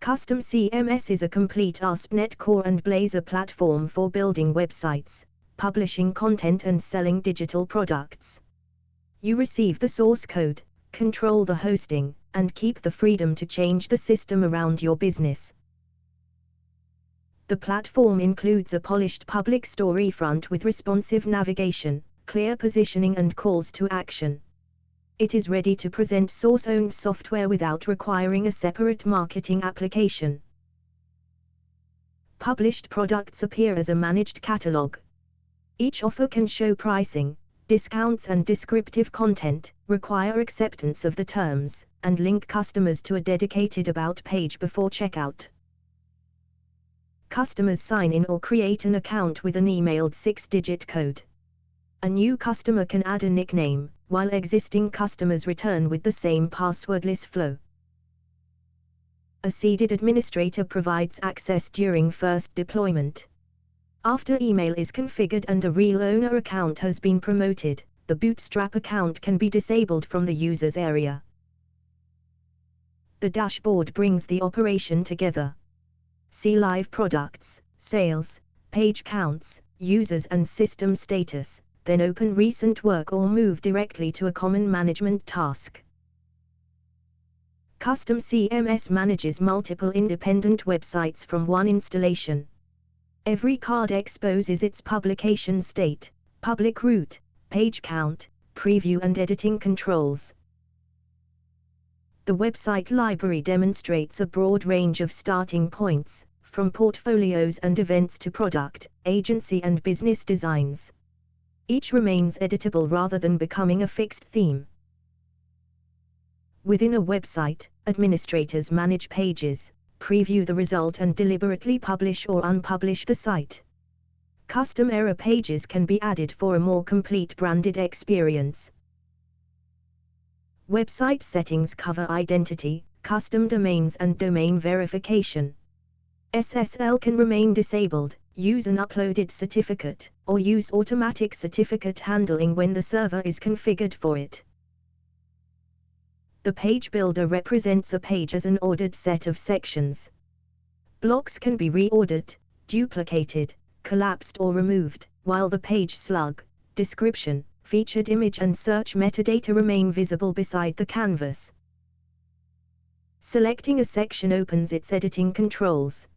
Custom CMS is a complete ASP.NET Core and Blazor platform for building websites, publishing content and selling digital products. You receive the source code, control the hosting, and keep the freedom to change the system around your business. The platform includes a polished public storefront with responsive navigation, clear positioning and calls to action. It is ready to present source-owned software without requiring a separate marketing application. Published products appear as a managed catalog. Each offer can show pricing, discounts and descriptive content, require acceptance of the terms, and link customers to a dedicated About page before checkout. Customers sign in or create an account with an emailed 6-digit code. A new customer can add a nickname, while existing customers return with the same passwordless flow. A seeded administrator provides access during first deployment. After email is configured and a real owner account has been promoted, the Bootstrap account can be disabled from the users area. The dashboard brings the operation together. See live products, sales, page counts, users and system status, then open recent work or move directly to a common management task. Custom CMS manages multiple independent websites from one installation. Every card exposes its publication state, public route, page count, preview and editing controls. The website library demonstrates a broad range of starting points, from portfolios and events to product, agency and business designs. Each remains editable rather than becoming a fixed theme. Within a website, administrators manage pages, preview the result and deliberately publish or unpublish the site. Custom error pages can be added for a more complete branded experience. Website settings cover identity, custom domains and domain verification. SSL can remain disabled, use an uploaded certificate, or use automatic certificate handling when the server is configured for it. The page builder represents a page as an ordered set of sections. Blocks can be reordered, duplicated, collapsed or removed, while the page slug, description, featured image and search metadata remain visible beside the canvas. Selecting a section opens its editing controls.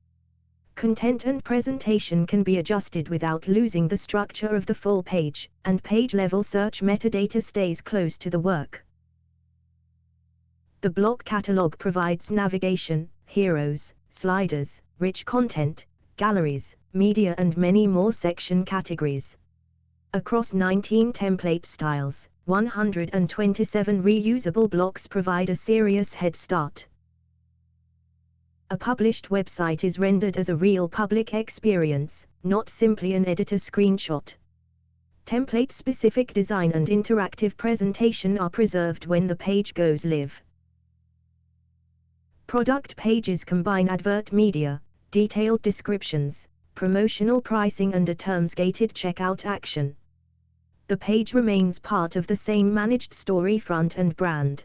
Content and presentation can be adjusted without losing the structure of the full page, and page-level search metadata stays close to the work. The block catalog provides navigation, heroes, sliders, rich content, galleries, media and many more section categories. Across 19 template styles, 127 reusable blocks provide a serious head start. A published website is rendered as a real public experience, not simply an editor screenshot. Template-specific design and interactive presentation are preserved when the page goes live. Product pages combine advert media, detailed descriptions, promotional pricing and a terms-gated checkout action. The page remains part of the same managed storefront and brand.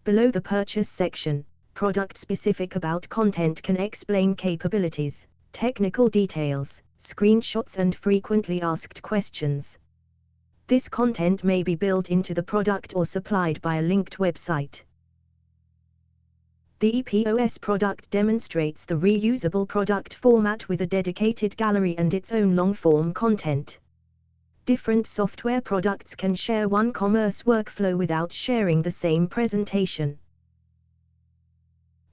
Below the purchase section, product-specific about content can explain capabilities, technical details, screenshots and frequently asked questions. This content may be built into the product or supplied by a linked website. The EPOS product demonstrates the reusable product format with a dedicated gallery and its own long-form content. Different software products can share one commerce workflow without sharing the same presentation.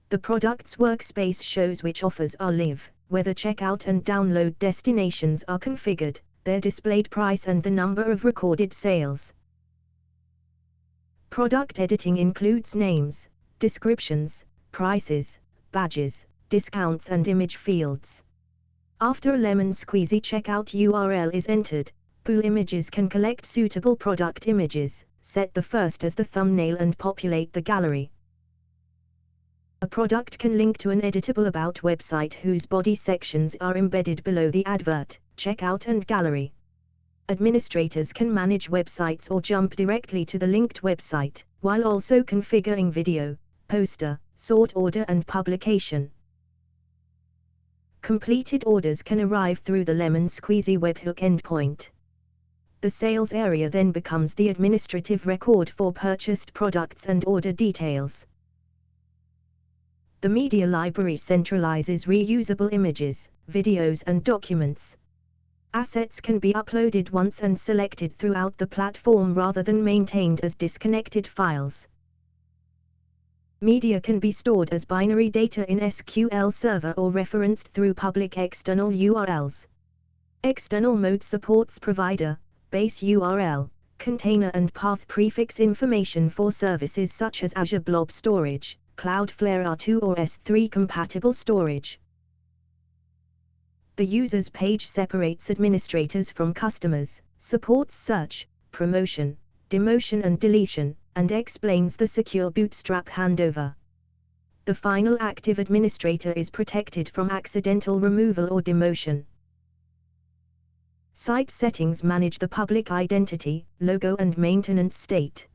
The product's workspace shows which offers are live, whether checkout and download destinations are configured, their displayed price and the number of recorded sales. Product editing includes names, descriptions, prices, badges, discounts and image fields. After a lemon squeezy checkout URL is entered, Pool Images can collect suitable product images, set the first as the thumbnail and populate the gallery. A product can link to an editable About website whose body sections are embedded below the advert, checkout and gallery. Administrators can manage websites or jump directly to the linked website, while also configuring video, poster, Sort order and publication. Completed orders can arrive through the lemon squeezy webhook endpoint. The sales area then becomes the administrative record for purchased products and order details. The media library centralizes reusable images, videos and documents. Assets can be uploaded once and selected throughout the platform rather than maintained as disconnected files. Media can be stored as binary data in SQL Server or referenced through public external URLs. External mode supports provider, base URL, container and path prefix information for services such as Azure Blob Storage, Cloudflare R2 or S3 compatible storage. The users page separates administrators from customers, supports search, promotion, demotion and deletion, and explains the secure bootstrap handover. The final active administrator is protected from accidental removal or demotion. Site settings manage the public identity, logo and maintenance state.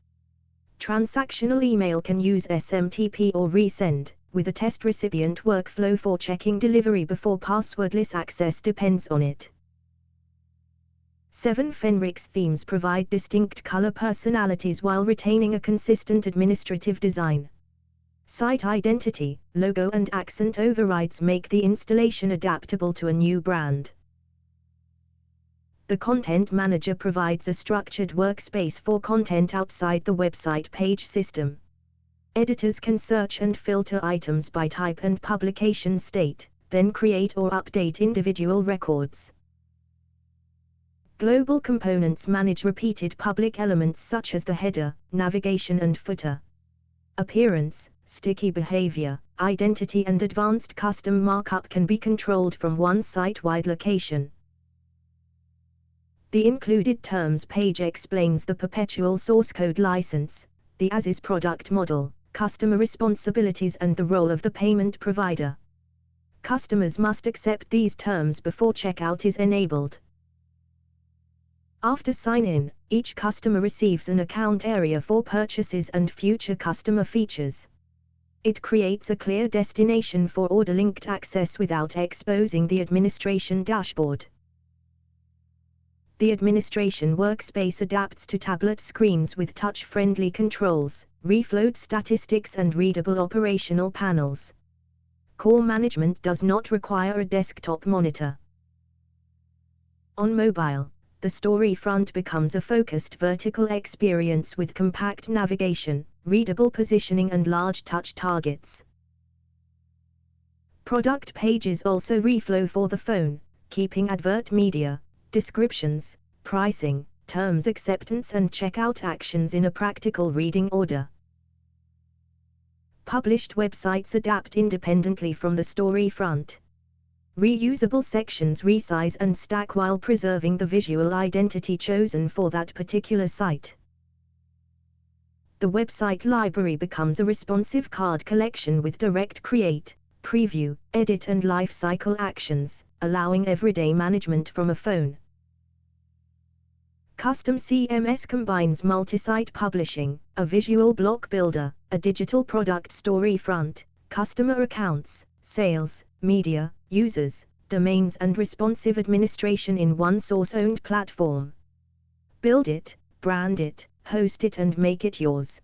Transactional email can use SMTP or resend, with a test recipient workflow for checking delivery before passwordless access depends on it. 7 Fenrix themes provide distinct color personalities while retaining a consistent administrative design. Site identity, logo and accent overrides make the installation adaptable to a new brand. The Content Manager provides a structured workspace for content outside the website page system. Editors can search and filter items by type and publication state, then create or update individual records. Global components manage repeated public elements such as the header, navigation and footer. Appearance, sticky behavior, identity and advanced custom markup can be controlled from one site-wide location. The included terms page explains the perpetual source code license, the as-is product model, customer responsibilities and the role of the payment provider. Customers must accept these terms before checkout is enabled. After sign-in, each customer receives an account area for purchases and future customer features. It creates a clear destination for order-linked access without exposing the administration dashboard. The administration workspace adapts to tablet screens with touch-friendly controls, reflowed statistics and readable operational panels. Core management does not require a desktop monitor. On mobile, the storefront becomes a focused vertical experience with compact navigation, readable positioning and large touch targets. Product pages also reflow for the phone, keeping advert media, descriptions, pricing, terms acceptance and checkout actions in a practical reading order. Published websites adapt independently from the storefront. Reusable sections resize and stack while preserving the visual identity chosen for that particular site. The website library becomes a responsive card collection with direct create, preview, edit and lifecycle actions, allowing everyday management from a phone. Custom CMS combines multi-site publishing, a visual block builder, a digital product storefront, customer accounts, sales, media, users, domains and responsive administration in one source-owned platform. Build it, brand it, host it and make it yours.